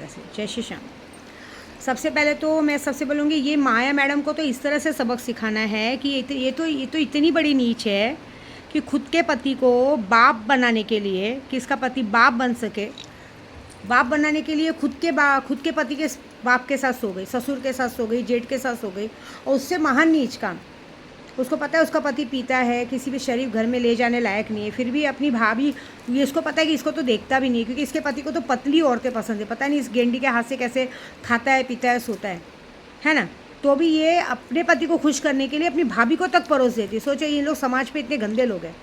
से। जय श्री श्याम। सबसे पहले तो मैं सबसे बोलूँगी, ये माया मैडम को तो इस तरह से सबक सिखाना है कि ये तो इतनी बड़ी नीच है कि खुद के पति को बाप बनाने के लिए, कि इसका पति बाप बन सके, बाप बनाने के लिए खुद के पति के बाप के साथ सो गई, ससुर के साथ सो गई, जेठ के साथ सो गई। और उससे महान नीच काम, उसको पता है उसका पति पीता है, किसी भी शरीफ घर में ले जाने लायक नहीं है, फिर भी अपनी भाभी, ये इसको पता है कि इसको तो देखता भी नहीं, क्योंकि इसके पति को तो पतली औरतें पसंद है। पता नहीं इस गेंडी के हाथ से कैसे खाता है, पीता है, सोता है ना। तो भी ये अपने पति को खुश करने के लिए अपनी भाभी को तक परोस देती है। सोचो ये लोग समाज पे इतने गंदे लोग हैं।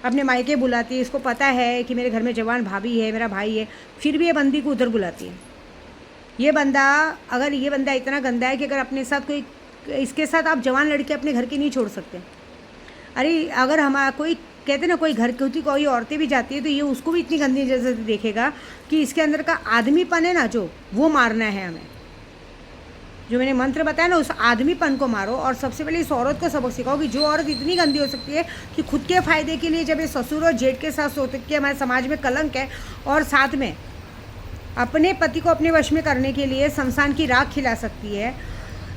अपने मायके बुलाती है, इसको पता है कि मेरे घर में जवान भाभी है, मेरा भाई है, फिर भी ये बंदी को उधर बुलाती है। ये बंदा इतना गंदा है कि अगर अपने साथ कोई, इसके साथ आप जवान लड़के अपने घर की नहीं छोड़ सकते। अरे अगर हमारा कोई, कहते ना, कोई घर की कोई औरतें भी जाती है तो ये उसको भी इतनी गंदी नज़र से देखेगा कि इसके अंदर का आदमीपन है ना, जो वो मारना है हमें। जो मैंने मंत्र बताया ना, उस आदमीपन को मारो। और सबसे पहले इस औरत को सबक सिखाओ कि जो औरत इतनी गंदी हो सकती है कि खुद के फ़ायदे के लिए जब ये ससुर और जेठ के साथ सोते, कि हमारे समाज में कलंक है, और साथ में अपने पति को अपने वश में करने के लिए शमशान की राख खिला सकती है,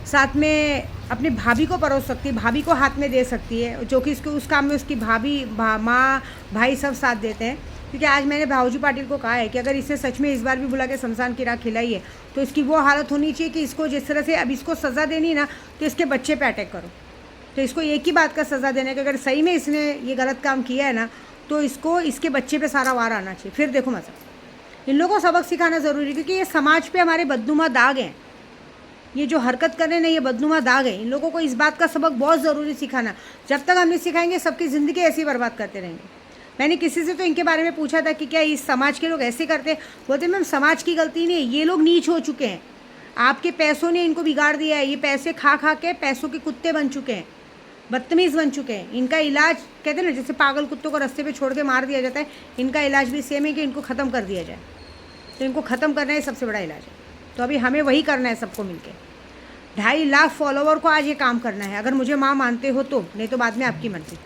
साथ में अपनी भाभी को परोस सकती है, भाभी को हाथ में दे सकती है, जो कि इसको उस काम में उसकी भाभी, माँ, भाई सब साथ देते हैं। क्योंकि आज मैंने भाऊजी पाटिल को कहा है कि अगर इसे सच में इस बार भी बुला के शमशान की राख खिलाई है तो इसकी वो हालत होनी चाहिए कि इसको जिस तरह से अब इसको सज़ा देनी ना, तो इसके बच्चे पे अटैक करो। तो इसको एक ही बात का सज़ा देना है कि अगर सही में इसने ये गलत काम किया है ना, तो इसको इसके बच्चे पे सारा वार आना चाहिए। फिर देखो मज़ा। इन लोगों को सबक सिखाना ज़रूरी है, क्योंकि ये समाज पे हमारे बदनुमा दाग हैं। ये जो हरकत कर रहे हैं ना, ये बदनुमा दाग है। इन लोगों को इस बात का सबक बहुत ज़रूरी सिखाना। जब तक हम नहीं सिखाएंगे, सबकी ज़िंदगी ऐसी ही बर्बाद करते रहेंगे। मैंने किसी से तो इनके बारे में पूछा था कि क्या इस समाज के लोग ऐसे करते, बोलते मैम समाज की गलती नहीं है, ये लोग नीच हो चुके हैं, आपके पैसों ने इनको बिगाड़ दिया है। ये पैसे खा खा के पैसों के कुत्ते बन चुके हैं, बदतमीज़ बन चुके हैं। इनका इलाज, कहते हैं ना, जैसे पागल कुत्तों को रास्ते पे छोड़ के मार दिया जाता है, इनका इलाज भी सेम है कि इनको ख़त्म कर दिया जाए। तो इनको ख़त्म करना ही सबसे बड़ा इलाज है। तो अभी हमें वही करना है सबको मिलके। 2.5 लाख फॉलोवर को आज ये काम करना है। अगर मुझे माँ मानते हो तो, नहीं तो बाद में आपकी मर्ज़ी।